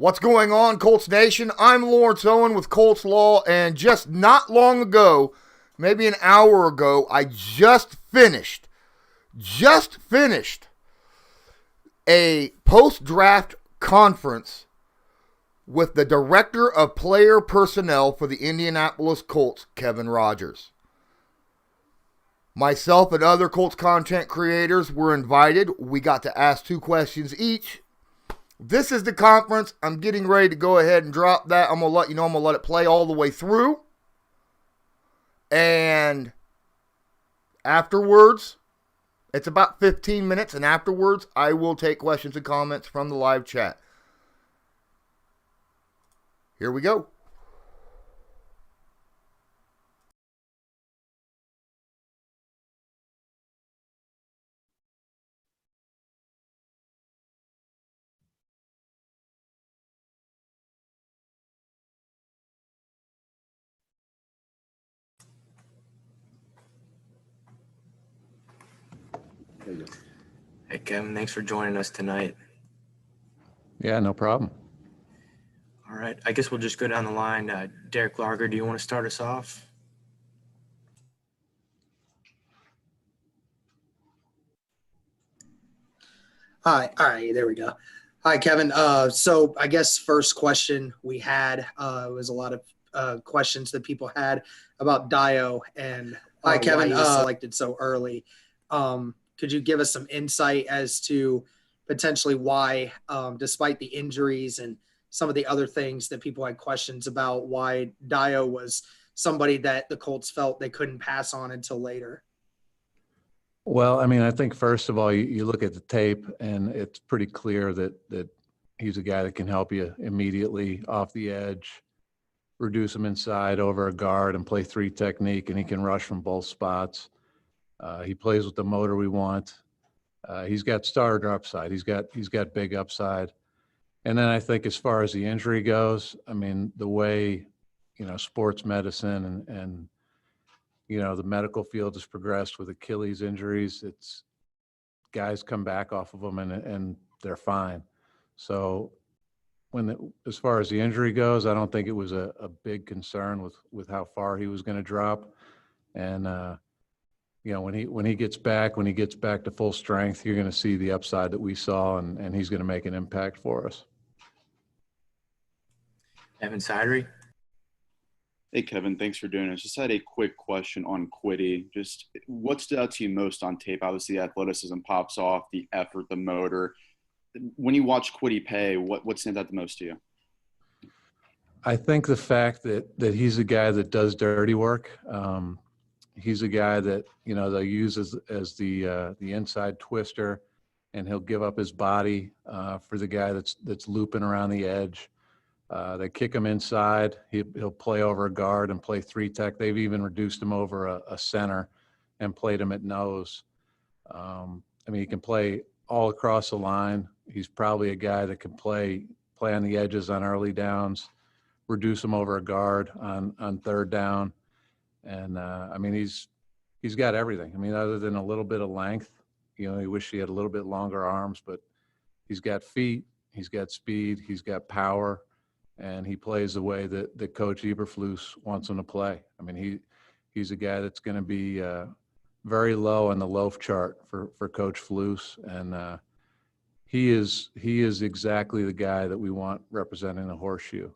What's going on, Colts Nation? I'm Lawrence Owen with Colts Law, and just not long ago, maybe an hour ago, I just finished a post-draft conference with the Director of Player Personnel for the Indianapolis Colts, Kevin Rogers. Myself and other Colts content creators were invited. We got to ask 2 questions each. This is the conference. I'm getting ready to go ahead and drop that. I'm going to let you know I'm going to let it play all the way through. And afterwards, it's about 15 minutes, and afterwards, I will take questions and comments from the live chat. Here we go. Hey, Kevin, thanks for joining us tonight. Yeah, no problem. All right, I guess we'll just go down the line. Derek Larger, do you want to start us off? Hi. All right. There we go. Hi, Kevin. So I guess first question we had was a lot of questions that people had about Dio and hi, Kevin. Why he was selected so early. Could you give us some insight as to potentially why, despite the injuries and some of the other things that people had questions about, why Dio was somebody that the Colts felt they couldn't pass on until later? Well, I mean, I think first of all, you look at the tape, and it's pretty clear that he's a guy that can help you immediately off the edge, reduce him inside over a guard, and play 3 technique, and he can rush from both spots. He plays with the motor we want. He's got starter upside. He's got big upside. And then I think as far as the injury goes, I mean, the way, sports medicine and the medical field has progressed with Achilles injuries, it's guys come back off of them and they're fine. So as far as the injury goes, I don't think it was a big concern with how far he was going to drop. And, when he gets back to full strength, you're going to see the upside that we saw, and he's going to make an impact for us. Evan Sideri. Hey, Kevin, thanks for doing this. Just had a quick question on Kwity. Just what stood out to you most on tape? Obviously, the athleticism pops off, the effort, the motor. When you watch Kwity play, what stands out the most to you? I think the fact that he's a guy that does dirty work. He's a guy that, they'll use as the inside twister, and he'll give up his body for the guy that's looping around the edge. They kick him inside. He'll play over a guard and play 3 tech. They've even reduced him over a center and played him at nose. He can play all across the line. He's probably a guy that can play on the edges on early downs, reduce him over a guard on 3rd down. And, he's got everything. Other than a little bit of length, you wish he had a little bit longer arms, but he's got feet, he's got speed, he's got power. And he plays the way that Coach Eberflus wants him to play. He's a guy that's going to be very low on the loaf chart for Coach Flus, and he is exactly the guy that we want representing the horseshoe.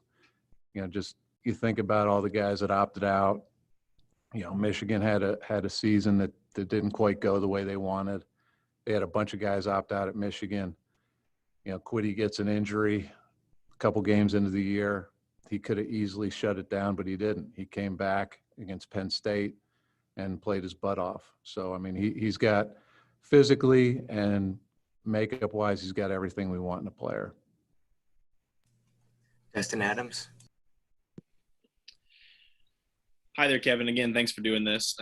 You think about all the guys that opted out. Michigan had a season that didn't quite go the way they wanted. They had a bunch of guys opt out at Michigan. Kwity gets an injury. Couple games into the year, he could have easily shut it down, but he didn't. He came back against Penn State and played his butt off. So, he's got physically and makeup-wise, he's got everything we want in a player. Destin Adams. Hi there, Kevin. Again, thanks for doing this.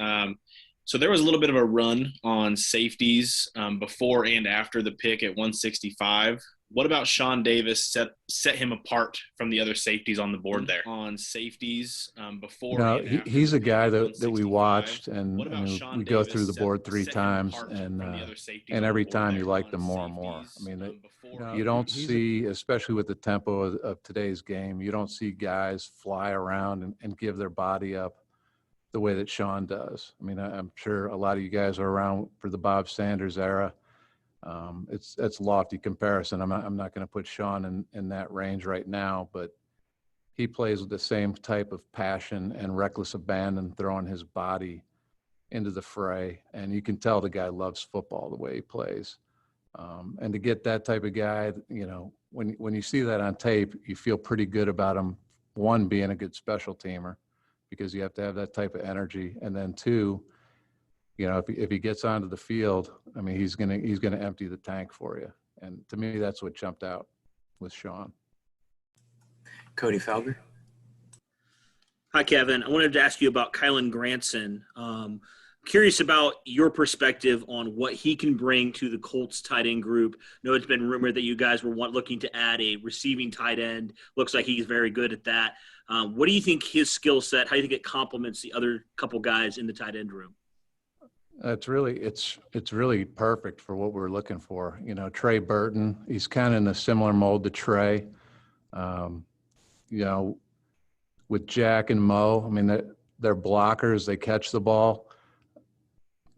So there was a little bit of a run on safeties before and after the pick at 165. What about Sean Davis set him apart from the other safeties on the board there? On safeties before he's a guy that we 165. watched, and What I about mean, Sean we go Davis through the board three set him times, apart and from the other safeties and on the every board time there? you like On them more and more. I safeties, mean, before you don't see, especially with the tempo of today's game, you don't see guys fly around and give their body up the way that Sean does. I mean, I'm sure a lot of you guys are around for the Bob Sanders era. It's lofty comparison. I'm not going to put Sean in that range right now, but he plays with the same type of passion and reckless abandon, throwing his body into the fray. And you can tell the guy loves football the way he plays. And to get that type of guy, you know, when you see that on tape, you feel pretty good about him. One, being a good special teamer, because you have to have that type of energy. And then two, you know, if he gets onto the field, I mean, he's gonna empty the tank for you. And to me, that's what jumped out with Sean. Cody Felger. Hi, Kevin. I wanted to ask you about Kylan Granson. Curious about your perspective on what he can bring to the Colts tight end group. I know it's been rumored that you guys were looking to add a receiving tight end. Looks like he's very good at that. What do you think his skill set, how do you think it complements the other couple guys in the tight end room? It's really perfect for what we're looking for. You know, Trey Burton, he's kind of in a similar mold to Trey. You know, with Jack and Mo, I mean, they're blockers. They catch the ball.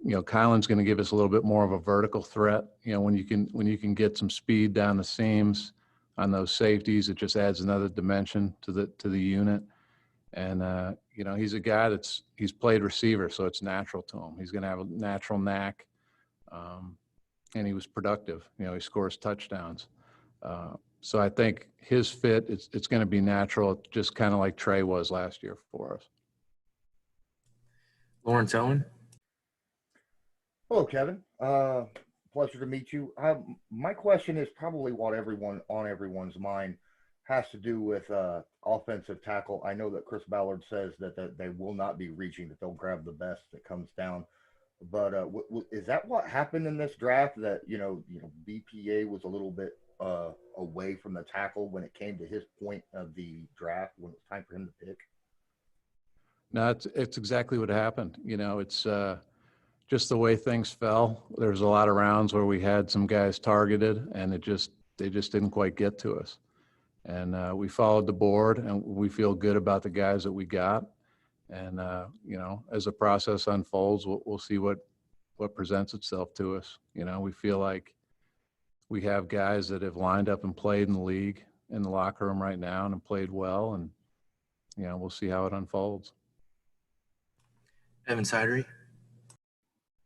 You know, Kylan's going to give us a little bit more of a vertical threat. You know, when you can get some speed down the seams on those safeties, it just adds another dimension to the unit. And you know, he's a guy he's played receiver, so it's natural to him. He's going to have a natural knack, and he was productive. You know, he scores touchdowns. So I think his fit, it's going to be natural, just kind of like Trey was last year for us. Lawrence Owen. Hello, Kevin. Pleasure to meet you. My question is probably what on everyone's mind has to do with offensive tackle. I know that Chris Ballard says that they will not be reaching, that they'll grab the best that comes down. But is that what happened in this draft? That you know BPA was a little bit away from the tackle when it came to his point of the draft when it was time for him to pick? No, it's exactly what happened. You know, it's just the way things fell. There was a lot of rounds where we had some guys targeted, and they just didn't quite get to us. And we followed the board, and we feel good about the guys that we got. And you know, as the process unfolds, we'll see what presents itself to us. You know, we feel like we have guys that have lined up and played in the league, in the locker room right now, and have played well. And you know, we'll see how it unfolds. Evan Sidery.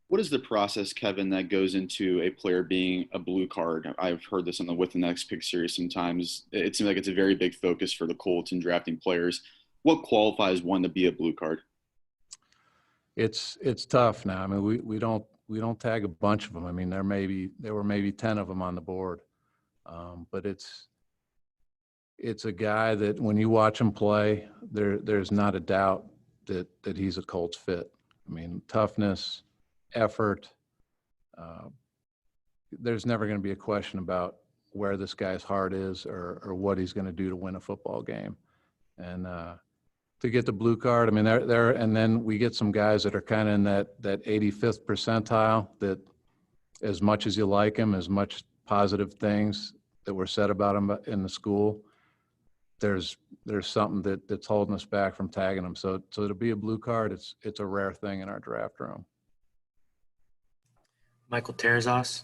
What is the process, Kevin, that goes into a player being a blue card? I've heard this on the With the Next Pick series sometimes. It seems like it's a very big focus for the Colts in drafting players. What qualifies one to be a blue card? It's tough now. I mean, we don't tag a bunch of them. I mean, there were maybe 10 of them on the board, but it's a guy that when you watch him play, there's not a doubt that he's a Colts fit. I mean, toughness, effort. There's never going to be a question about where this guy's heart is or what he's going to do to win a football game. And to get the blue card, I mean, there, and then we get some guys that are kind of in that 85th percentile, that as much as you like him, as much positive things that were said about him in the school, there's something that's holding us back from tagging him. So to be a blue card, it's a rare thing in our draft room. Michael Terzos.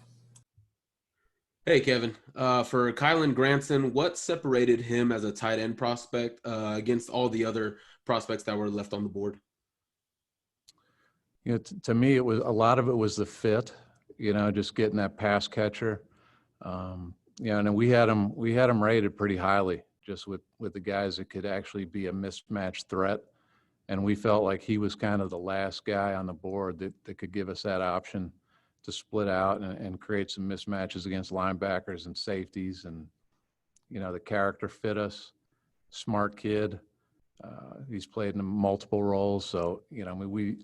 Hey, Kevin. For Kylan Granson, what separated him as a tight end prospect against all the other prospects that were left on the board? You know, to me, a lot of it was the fit. You know, just getting that pass catcher. You know, and we had him rated pretty highly, just with the guys that could actually be a mismatch threat. And we felt like he was kind of the last guy on the board that could give us that option to split out and create some mismatches against linebackers and safeties. And, you know, the character fit us. Smart kid. He's played in multiple roles. So, you know, I mean,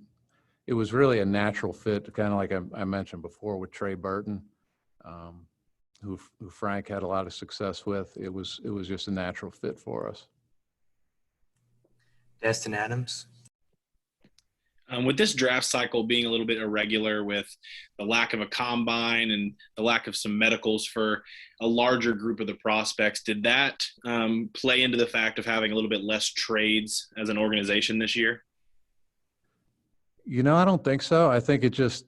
it was really a natural fit, kind of like I mentioned before with Trey Burton. who Frank had a lot of success with. It was just a natural fit for us. Destin Adams. With this draft cycle being a little bit irregular with the lack of a combine and the lack of some medicals for a larger group of the prospects, did that play into the fact of having a little bit less trades as an organization this year? I don't think so. I think it just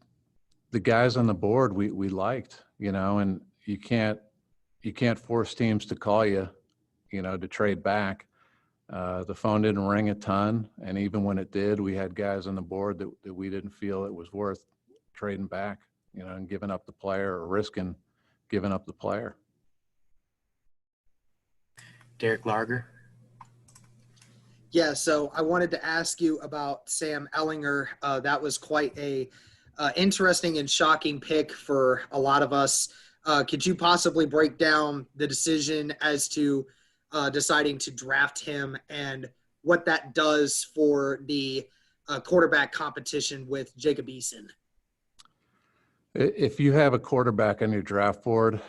the guys on the board we liked, and you can't force teams to call you, to trade back. The phone didn't ring a ton, and even when it did, we had guys on the board that we didn't feel it was worth trading back, and giving up the player or risking giving up the player. Derek Larger. Yeah, so I wanted to ask you about Sam Ellinger. That was quite a interesting and shocking pick for a lot of us. Could you possibly break down the decision as to deciding to draft him and what that does for the quarterback competition with Jacob Eason? If you have a quarterback on your draft board,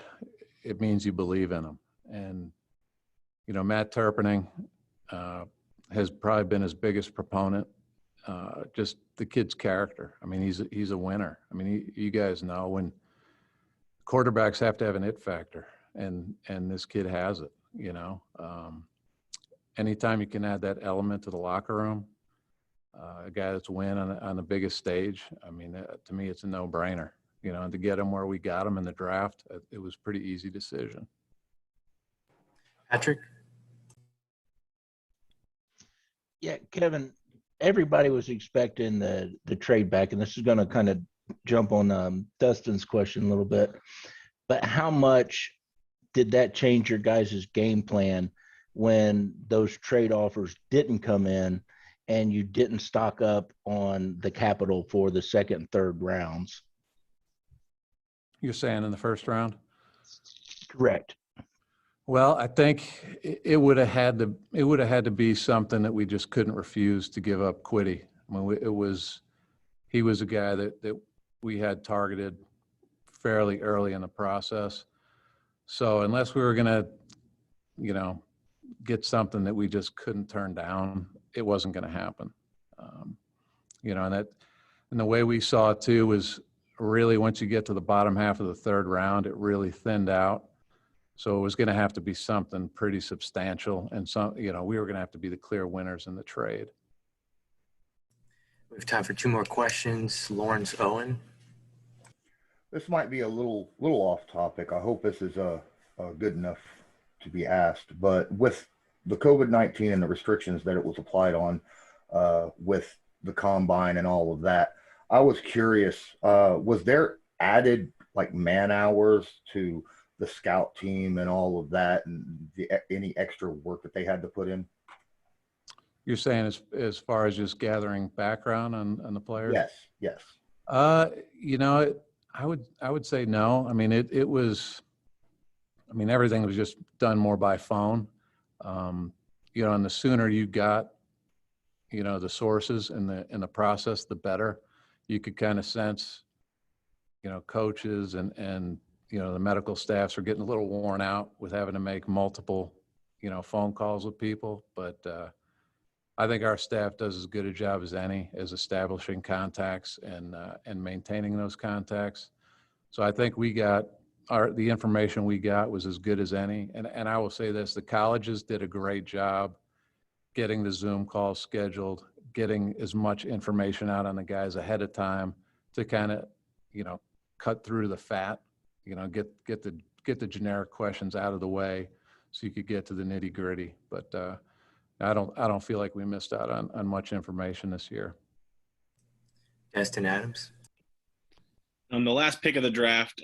it means you believe in him. And, Matt Turpening has probably been his biggest proponent, just the kid's character. I mean, he's a winner. I mean, you guys know when quarterbacks have to have an it factor, and this kid has it. Anytime you can add that element to the locker room, a guy that's win on the biggest stage, I mean, to me, it's a no-brainer. And to get him where we got him in the draft, it was a pretty easy decision. Patrick. Yeah, Kevin, everybody was expecting the trade back, and this is going to kind of jump on Dustin's question a little bit. But how much did that change your guys' game plan when those trade offers didn't come in and you didn't stock up on the capital for the second and third rounds? You're saying in the first round? Correct. Well, I think it would have had to be something that we just couldn't refuse to give up Quiddy. I mean, he was a guy that we had targeted fairly early in the process. So unless we were going to, get something that we just couldn't turn down, it wasn't going to happen. And the way we saw it too was really once you get to the bottom half of the third round, it really thinned out. So it was going to have to be something pretty substantial, and we were going to have to be the clear winners in the trade. We have time for two more questions. Lawrence Owen. This might be a little off topic. I hope this is good enough to be asked. But with the COVID-19 and the restrictions that it was applied on with the combine and all of that, I was curious, was there added man hours to the scout team and all of that, and any extra work that they had to put in? You're saying as far as just gathering background on the players? Yes. I would say no. I mean, it was. I mean, everything was just done more by phone. And the sooner you got, the sources and the process, the better. You could kind of sense, coaches and the medical staffs are getting a little worn out with having to make multiple, phone calls with people. But I think our staff does as good a job as any as establishing contacts and maintaining those contacts. So I think the information we got was as good as any. And I will say this, the colleges did a great job getting the Zoom calls scheduled, getting as much information out on the guys ahead of time to kind of, cut through the fat, get the generic questions out of the way so you could get to the nitty gritty. But I don't feel like we missed out on much information this year. Destin Adams. The last pick of the draft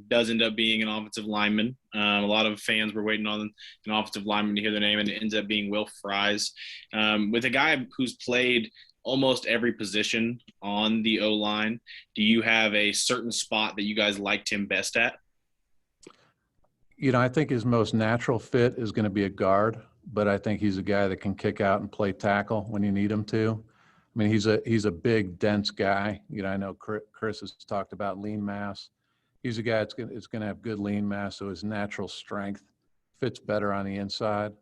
does end up being an offensive lineman. A lot of fans were waiting on an offensive lineman to hear their name, and it ends up being Will Fries. With a guy who's played almost every position on the O-line, do you have a certain spot that you guys liked him best at? I think his most natural fit is going to be a guard, but I think he's a guy that can kick out and play tackle when you need him to. I mean, he's a big, dense guy. I know Chris has talked about lean mass. He's a guy that's going to have good lean mass, so his natural strength fits better on the inside.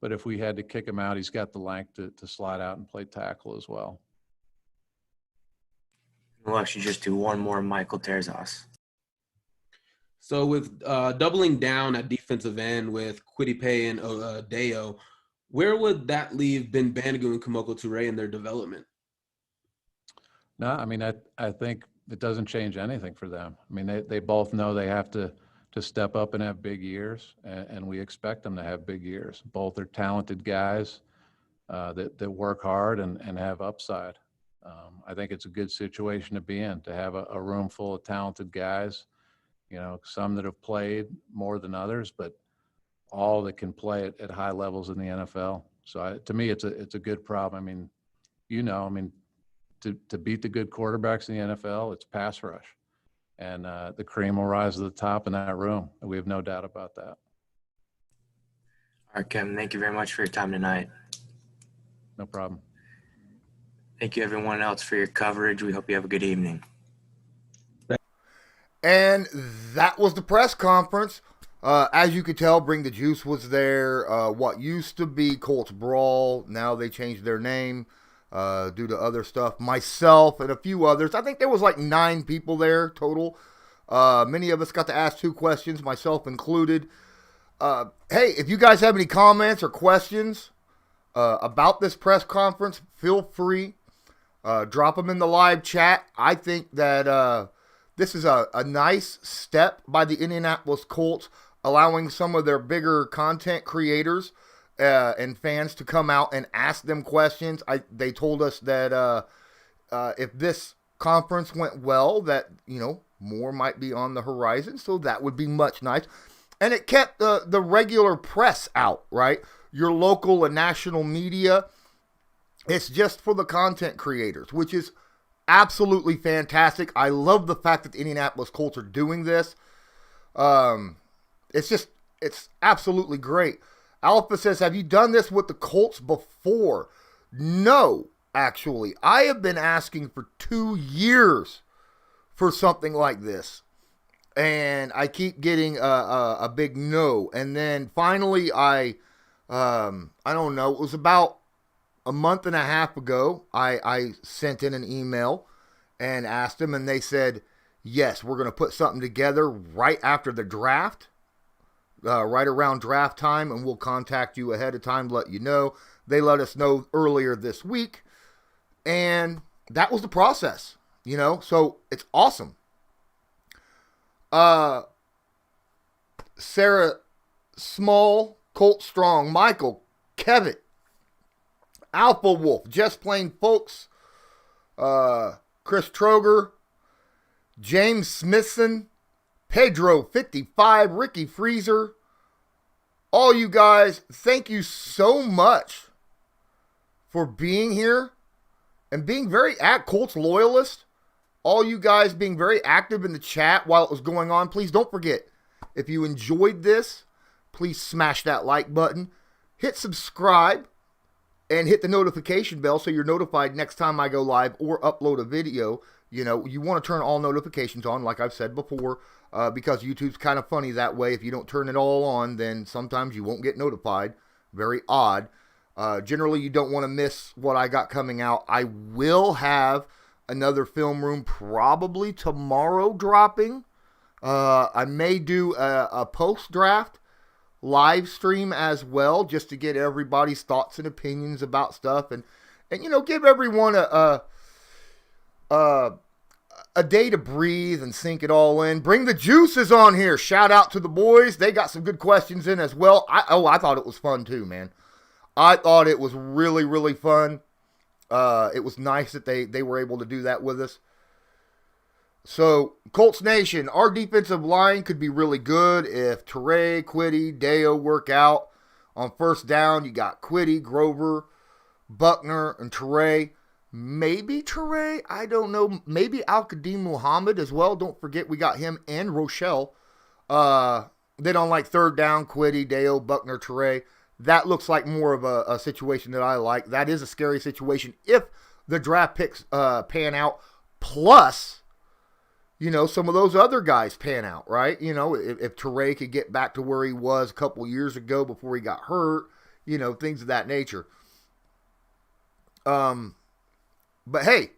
But if we had to kick him out, he's got the length to slide out and play tackle as well. We'll actually just do one more Michael Terzos. So with doubling down at defensive end with Quiddipe and Deo, where would that leave Ben Bandigu and Kamoko Toure in their development? No, I mean, I think it doesn't change anything for them. I mean, they both know they have to step up and have big years, and we expect them to have big years. Both are talented guys that work hard and have upside. I think it's a good situation to be in, to have a room full of talented guys, some that have played more than others, but all that can play at high levels in the NFL. So to me, it's a good problem. I mean, to beat the good quarterbacks in the NFL, it's pass rush. And the cream will rise to the top in that room. We have no doubt about that. All right, Kevin, thank you very much for your time tonight. No problem. Thank you, everyone else, for your coverage. We hope you have a good evening. And that was the press conference. As you could tell, Bring the Juice was there. What used to be Colts Brawl, now they changed their name due to other stuff. Myself and a few others. I think there was like 9 people there total. Many of us got to ask 2 questions, myself included. Hey, if you guys have any comments or questions about this press conference, feel free. Drop them in the live chat. I think that this is a nice step by the Indianapolis Colts, allowing some of their bigger content creators and fans to come out and ask them questions. They told us that if this conference went well, that more might be on the horizon, so that would be much nice. And it kept the regular press out, right? Your local and national media. It's just for the content creators, which is absolutely fantastic. I love the fact that the Indianapolis Colts are doing this. It's absolutely great. Alpha says, have you done this with the Colts before? No, actually. I have been asking for 2 years for something like this. And I keep getting a big no. And then finally I don't know, it was about a month and a half ago, I sent in an email and asked them, and they said, yes, we're going to put something together right after the draft, right around draft time, and we'll contact you ahead of time to let you know. They let us know earlier this week, and that was the process, so it's awesome. Sarah Small, Colt Strong, Michael, Kevin, Alpha Wolf, Just Plain Folks, Chris Troger, James Smithson, Pedro 55, Ricky Freezer, all you guys, thank you so much for being here and being very Colts loyalist. All you guys being very active in the chat while it was going on. Please don't forget, if you enjoyed this, please smash that like button, hit subscribe, and hit the notification bell so you're notified next time I go live or upload a video. You want to turn all notifications on, like I've said before, because YouTube's kind of funny that way. If you don't turn it all on, then sometimes you won't get notified. Very odd. Generally, you don't want to miss what I got coming out. I will have another film room probably tomorrow dropping. I may do a post-draft live stream as well, just to get everybody's thoughts and opinions about stuff, and give everyone a day to breathe and sink it all in. Bring the Juices on here. Shout out to the boys. They got some good questions in as well. I thought it was fun too, man. I thought it was really, really fun. It was nice that they were able to do that with us. So, Colts Nation, our defensive line could be really good if Toure, Quiddy, Deo work out. On first down, you got Quiddy, Grover, Buckner, and Toure. Maybe Toure, I don't know. Maybe Al-Qadim Muhammad as well. Don't forget we got him and Rochelle. Then on third down, Quiddy, Deo, Buckner, Toure. That looks like more of a situation that I like. That is a scary situation if the draft picks pan out. Plus, some of those other guys pan out, right? If Teray could get back to where he was a couple years ago before he got hurt, things of that nature. But hey,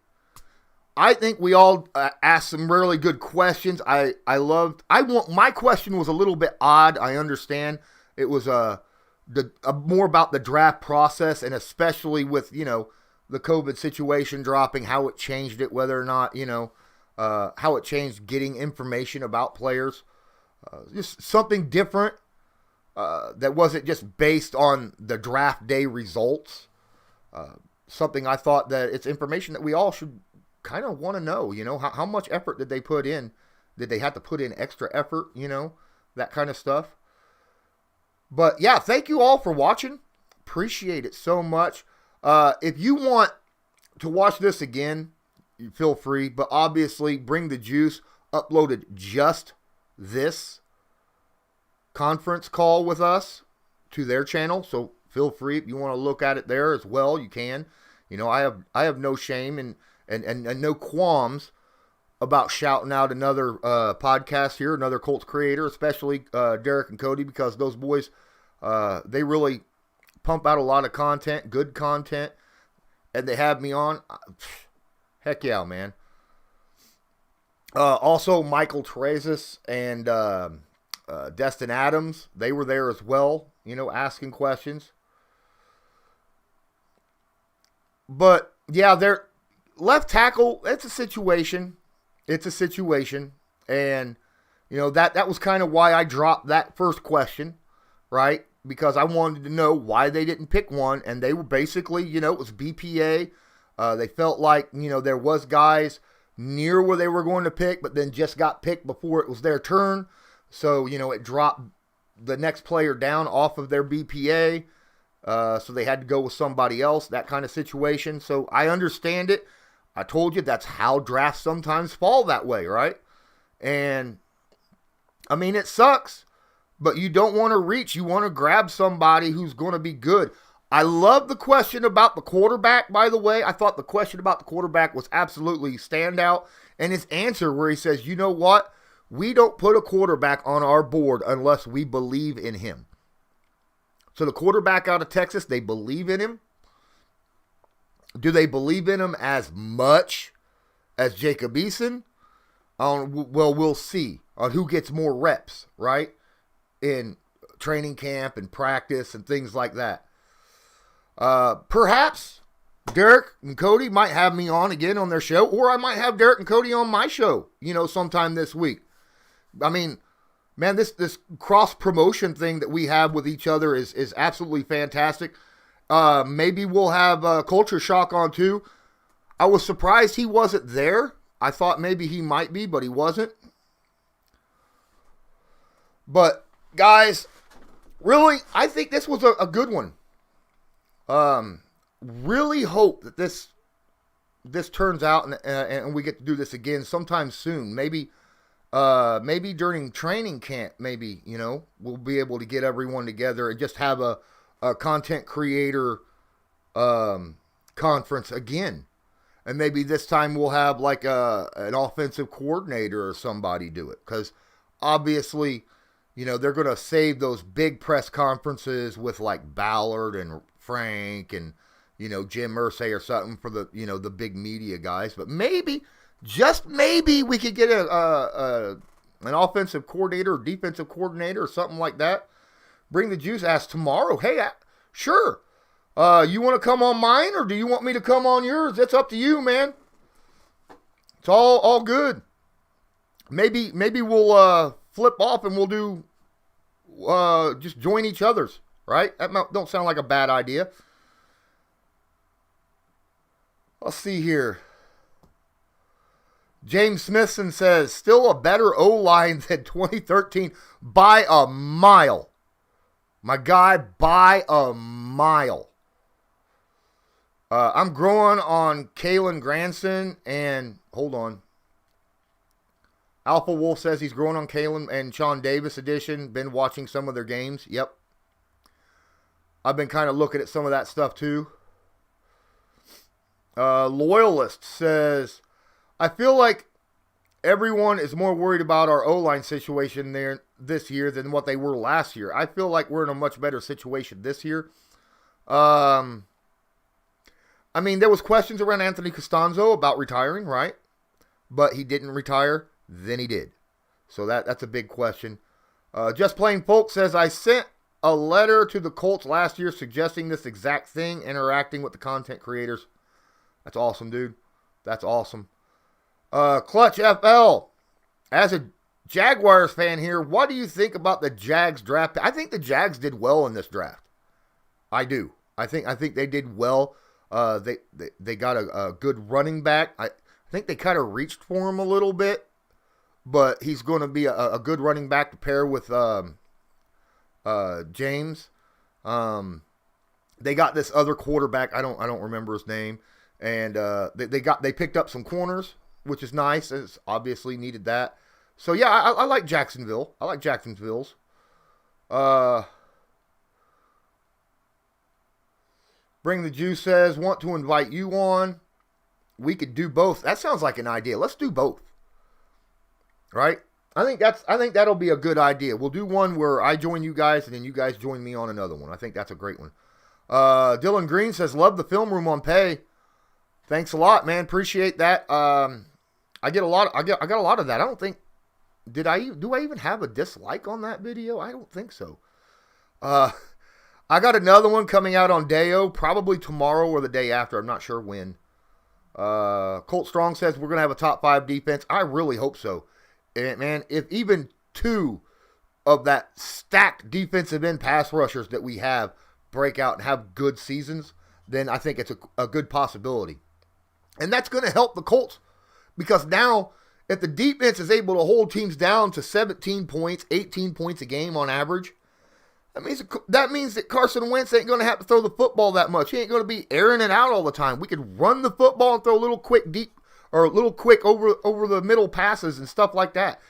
I think we all asked some really good questions. My question was a little bit odd. I understand it was more about the draft process, and especially with the COVID situation dropping, how it changed it, whether or not how it changed getting information about players, just something different that wasn't just based on the draft day results. Something I thought that it's information that we all should kind of want to know, how much effort did they put in? Did they have to put in extra effort, that kind of stuff? But yeah, thank you all for watching. Appreciate it so much. If you want to watch this again, you feel free, but obviously Bring the Juice uploaded just this conference call with us to their channel, so feel free if you want to look at it there as well, you can. I have no shame and no qualms about shouting out another podcast here, another Colts creator, especially Derek and Cody, because those boys, they really pump out a lot of content, good content, and they have me on. Heck yeah, man. Also, Michael Terezis and Destin Adams, they were there as well, asking questions. But, yeah, they're left tackle, it's a situation. It's a situation. And, that was kind of why I dropped that first question, right? Because I wanted to know why they didn't pick one. And they were basically, it was BPA. They felt like, there was guys near where they were going to pick, but then just got picked before it was their turn. So, it dropped the next player down off of their BPA. So they had to go with somebody else, that kind of situation. So I understand it. I told you that's how drafts sometimes fall that way, right? And, I mean, it sucks, but you don't want to reach. You want to grab somebody who's going to be good. I love the question about the quarterback, by the way. I thought the question about the quarterback was absolutely standout. And his answer where he says, you know what? We don't put a quarterback on our board unless we believe in him. So the quarterback out of Texas, they believe in him. Do they believe in him as much as Jacob Eason? Well, we'll see on who gets more reps, right? In training camp and practice and things like that. Perhaps Derek and Cody might have me on again on their show, or I might have Derek and Cody on my show, sometime this week. I mean, man, this cross promotion thing that we have with each other is absolutely fantastic. Maybe we'll have Culture Shock on too. I was surprised he wasn't there. I thought maybe he might be, but he wasn't. But guys, really, I think this was a good one. Really hope that this turns out and we get to do this again sometime soon. Maybe during training camp, we'll be able to get everyone together and just have a content creator conference again. And maybe this time we'll have like an offensive coordinator or somebody do it. Because obviously, they're going to save those big press conferences with like Ballard and Frank and, Jim Irsay or something for the, the big media guys. But maybe, just maybe, we could get an offensive coordinator or defensive coordinator or something like that. Bring the Juice asked tomorrow, hey, sure. You want to come on mine or do you want me to come on yours? It's up to you, man. It's all good. Maybe we'll flip off and we'll do just join each other's, right? That don't sound like a bad idea. Let's see here. James Smithson says, still a better O-line than 2013 by a mile. My guy, by a mile. I'm growing on Kalen Granson and, hold on. Alpha Wolf says he's growing on Kalen and Sean Davis edition. Been watching some of their games. Yep. I've been kind of looking at some of that stuff too. Loyalist says, I feel like everyone is more worried about our O-line situation there this year than what they were last year. I feel like we're in a much better situation this year. I mean, there was questions around Anthony Costanzo about retiring, right? But he didn't retire. Then he did. So that's a big question. Just Plain Folk says, I sent a letter to the Colts last year suggesting this exact thing, interacting with the content creators. That's awesome, dude. That's awesome. Clutch FL, as a Jaguars fan here, what do you think about the Jags draft? I think the Jags did well in this draft. I do. I think they did well. They got a good running back. I think they kind of reached for him a little bit, but he's going to be a good running back to pair with James. They got this other quarterback. I don't remember his name, and they picked up some corners, which is nice. It's obviously needed that. So yeah, I like Jacksonville. I like Jacksonville's. Bring the Jew says, want to invite you on. We could do both. That sounds like an idea. Let's do both. Right? I think that'll be a good idea. We'll do one where I join you guys and then you guys join me on another one. I think that's a great one. Dylan Green says, love the film room on pay. Thanks a lot, man. Appreciate that. I got a lot of that. I don't think, do I even have a dislike on that video? I don't think so. I got another one coming out on Deo, probably tomorrow or the day after. I'm not sure when. Colt Strong says we're going to have a top 5 defense. I really hope so. And man, if even 2 of that stacked defensive end pass rushers that we have break out and have good seasons, then I think it's a good possibility. And that's going to help the Colts, because now if the defense is able to hold teams down to 17 points, 18 points a game on average, that means that Carson Wentz ain't going to have to throw the football that much. He ain't going to be airing it out all the time. We could run the football and throw a little quick deep or a little quick over the middle passes and stuff like that.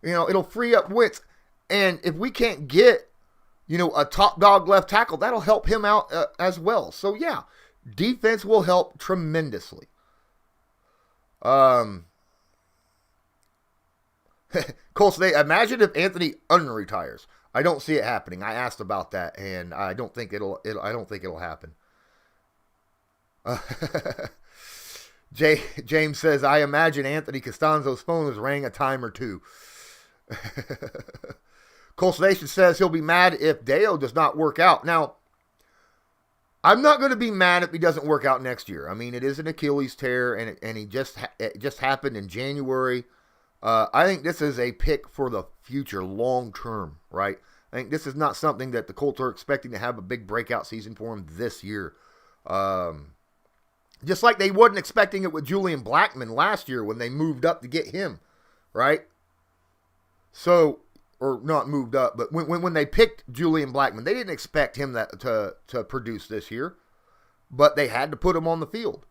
It'll free up Wentz. And if we can't get, a top dog left tackle, that'll help him out as well. So yeah, defense will help tremendously. Colts, imagine if Anthony unretires. I don't see it happening. I asked about that, and I don't think it'll happen. James says, I imagine Anthony Costanzo's phone is rang a time or two. Colts Nation says he'll be mad if Deo does not work out. Now, I'm not going to be mad if he doesn't work out next year. I mean, it is an Achilles tear, and it just happened in January. I think this is a pick for the future, long term, right? I think this is not something that the Colts are expecting to have a big breakout season for him this year. Just like they wasn't expecting it with Julian Blackmon last year when they moved up to get him, right? So, or not moved up, but when they picked Julian Blackmon, they didn't expect him to produce this year, but they had to put him on the field.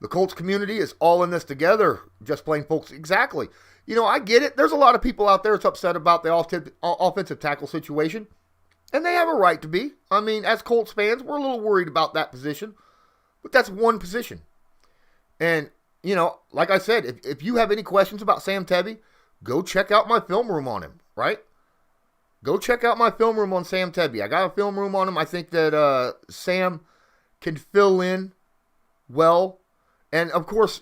The Colts community is all in this together. Just Plain Folks. Exactly. I get it. There's a lot of people out there that's upset about the offensive tackle situation, and they have a right to be. I mean, as Colts fans, we're a little worried about that position, but that's one position. And, like I said, if you have any questions about Sam Tevi, go check out my film room on him, right? Go check out my film room on Sam Tevi. I got a film room on him. I think that Sam can fill in well. And, of course,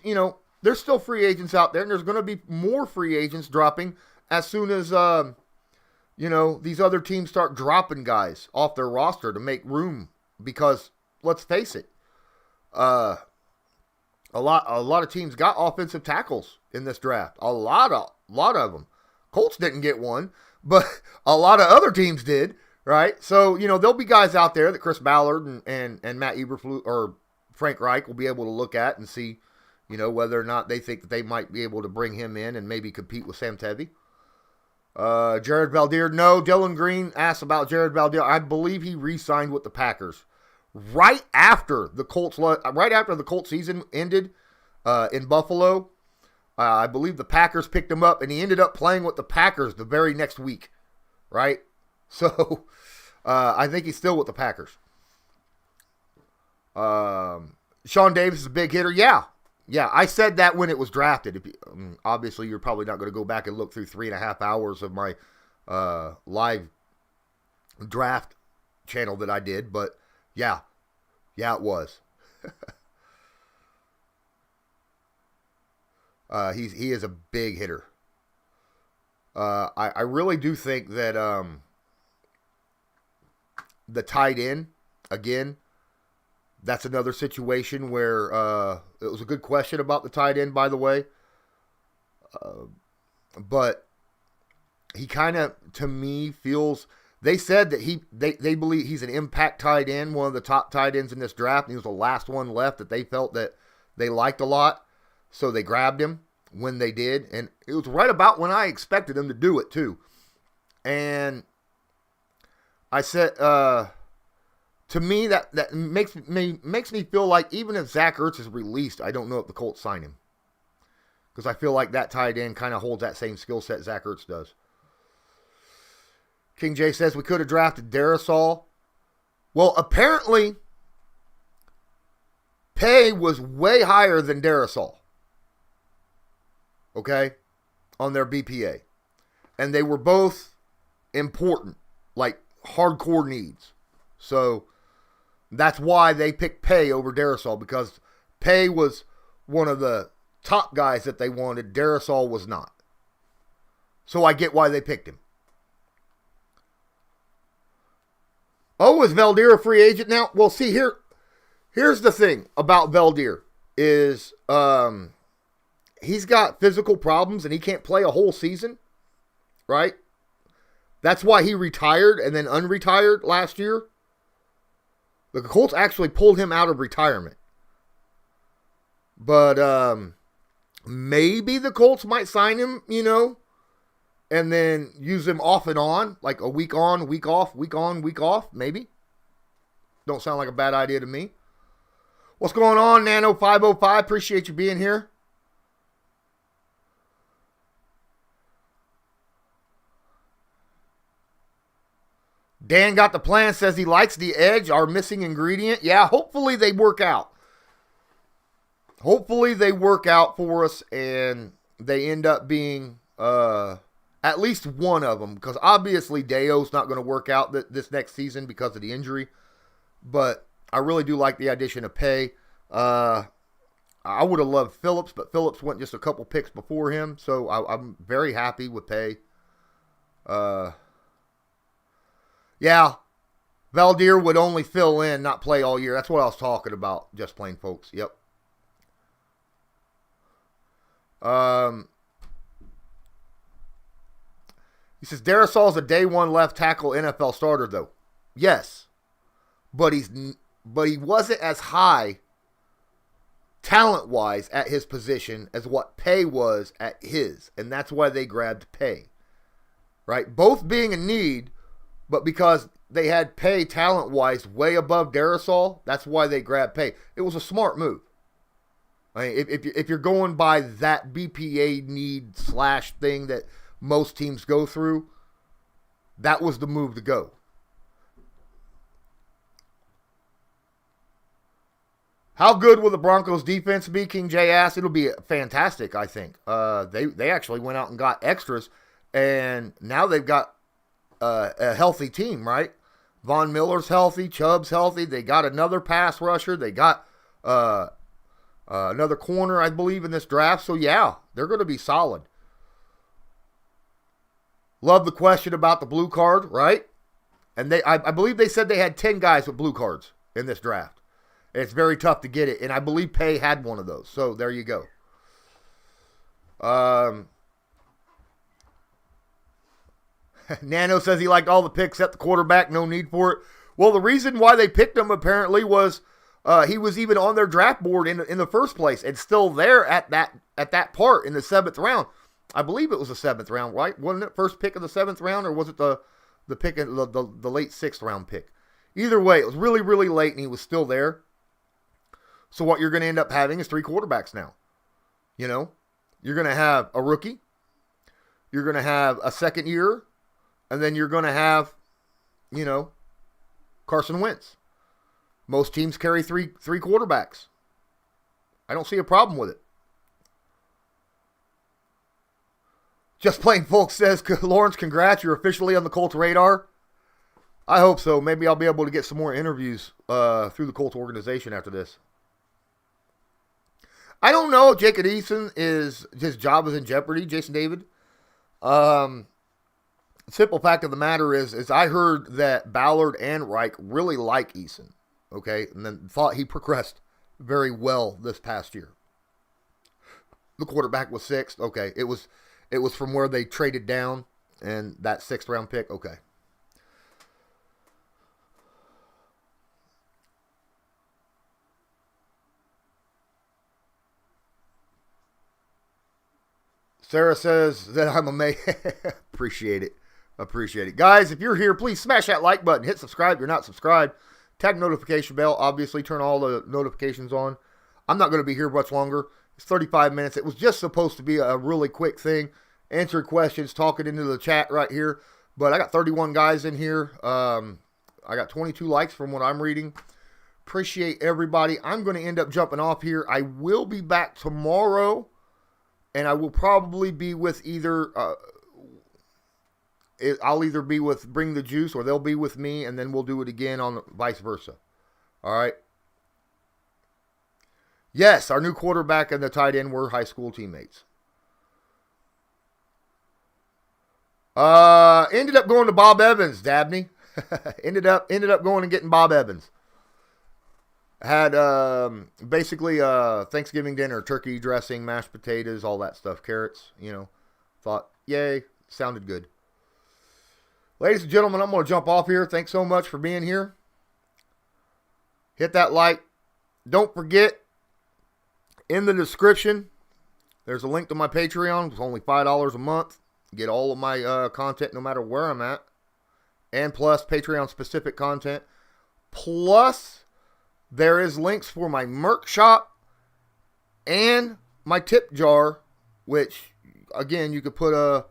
there's still free agents out there, and there's going to be more free agents dropping as soon as, these other teams start dropping guys off their roster to make room. Because, let's face it, a lot of teams got offensive tackles in this draft. A lot of them. Colts didn't get one, but a lot of other teams did, right? So, there'll be guys out there that Chris Ballard and Matt Eberflus or Frank Reich will be able to look at and see, whether or not they think that they might be able to bring him in and maybe compete with Sam Tevi. Jared Valdere, no. Dylan Green asked about Jared Valdere. I believe he re-signed with the Packers right after the Colts season ended in Buffalo. I believe the Packers picked him up, and he ended up playing with the Packers the very next week, right? So I think he's still with the Packers. Sean Davis is a big hitter. Yeah. I said that when it was drafted. Obviously, you're probably not going to go back and look through 3.5 hours of my live draft channel that I did, but yeah, it was. He is a big hitter. I really do think that the tight end, again, that's another situation where it was a good question about the tight end, by the way. But he kind of, to me, feels. They said that they believe he's an impact tight end, one of the top tight ends in this draft, and he was the last one left that they felt that they liked a lot. So they grabbed him when they did, and it was right about when I expected them to do it too. And I said, to me, that makes me feel like even if Zach Ertz is released, I don't know if the Colts sign him, because I feel like that tight end kind of holds that same skill set Zach Ertz does. King J says we could have drafted Darrisaw. Well, apparently, Pay was way higher than Darrisaw. Okay? On their BPA. And they were both important, like hardcore needs. So that's why they picked Pay over Darrisaw, because Pay was one of the top guys that they wanted. Darrisaw was not. So I get why they picked him. Oh, is Valdere a free agent now? Well, see, here's the thing about Valdere is he's got physical problems and he can't play a whole season, right? That's why he retired and then unretired last year. The Colts actually pulled him out of retirement. But maybe the Colts might sign him, and then use him off and on, like a week on, week off, week on, week off, maybe. Don't sound like a bad idea to me. What's going on, Nano505? Appreciate you being here. Dan got the plan, says he likes the edge, our missing ingredient. Yeah, hopefully they work out. Hopefully they work out for us and they end up being at least one of them, because obviously Deo's not going to work out this next season because of the injury. But I really do like the addition of Pay. I would have loved Phillips, but Phillips went just a couple picks before him, so I'm very happy with Pay. Yeah, Valdere would only fill in, not play all year. That's what I was talking about, just plain folks. Yep. He says Darrisaw's a day one left tackle NFL starter, though. Yes, but he wasn't as high talent-wise at his position as what Pay was at his, and that's why they grabbed Pay. Right, both being a need, but because they had Pay talent-wise way above Darrisaw, that's why they grabbed Pay. It was a smart move. I mean, if you're going by that BPA need / thing that most teams go through, that was the move to go. How good will the Broncos defense be? King J asked. It'll be fantastic, I think. They actually went out and got extras, and now they've got a healthy team, right? Von Miller's healthy, Chubb's healthy. They got another pass rusher. They got another corner, I believe, in this draft. So, yeah, they're going to be solid. Love the question about the blue card, right? And I believe they said they had 10 guys with blue cards in this draft. It's very tough to get it, and I believe Pay had one of those. So, there you go. Nano says he liked all the picks at the quarterback, no need for it. Well, the reason why they picked him apparently was he was even on their draft board in the first place and still there at that part in the 7th round. I believe it was the 7th round, right? Wasn't it first pick of the 7th round, or was it the pick of the late 6th round pick? Either way, it was really, really late, and he was still there. So what you're going to end up having is 3 quarterbacks now. You're going to have a rookie, you're going to have a second year, and then you're going to have, Carson Wentz. Most teams carry three quarterbacks. I don't see a problem with it. Just Plain Folks says, Lawrence, congrats. You're officially on the Colts radar. I hope so. Maybe I'll be able to get some more interviews through the Colts organization after this. I don't know if Jacob Eason his job is in jeopardy, Jason David. Simple fact of the matter is I heard that Ballard and Reich really like Eason, okay, and then thought he progressed very well this past year. The quarterback was sixth, okay. It was from where they traded down, and that 6th round pick, okay. Sarah says that I'm amazing. Appreciate it. Guys, if you're here, please smash that like button. Hit subscribe if you're not subscribed. Tag notification bell. Obviously, turn all the notifications on. I'm not going to be here much longer. It's 35 minutes. It was just supposed to be a really quick thing. Answer questions, talking into the chat right here. But I got 31 guys in here. I got 22 likes from what I'm reading. Appreciate everybody. I'm going to end up jumping off here. I will be back tomorrow. And I will probably be with I'll either be with Bring the Juice or they'll be with me, and then we'll do it again on vice versa. All right. Yes, our new quarterback and the tight end were high school teammates. Ended up going to Bob Evans, Dabney. ended up going and getting Bob Evans. Had basically Thanksgiving dinner, turkey dressing, mashed potatoes, all that stuff, carrots, Thought, yay, sounded good. Ladies and gentlemen, I'm going to jump off here. Thanks so much for being here. Hit that like. Don't forget, in the description, there's a link to my Patreon. It's only $5 a month. Get all of my content no matter where I'm at. And plus, Patreon-specific content. Plus, there is links for my merch shop and my tip jar, which, again, you could put a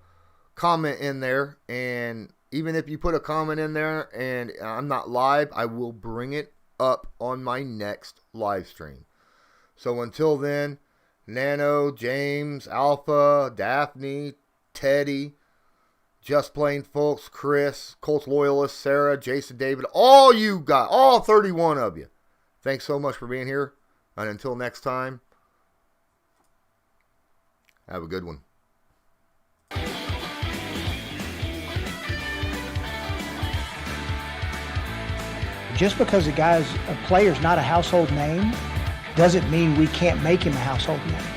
comment in there. And even if you put a comment in there and I'm not live, I will bring it up on my next live stream. So until then, Nano, James, Alpha, Daphne, Teddy, Just Plain Folks, Chris, Colts Loyalist, Sarah, Jason David, all you guys, all 31 of you. Thanks so much for being here. And until next time, have a good one. Just because a player's not a household name doesn't mean we can't make him a household name.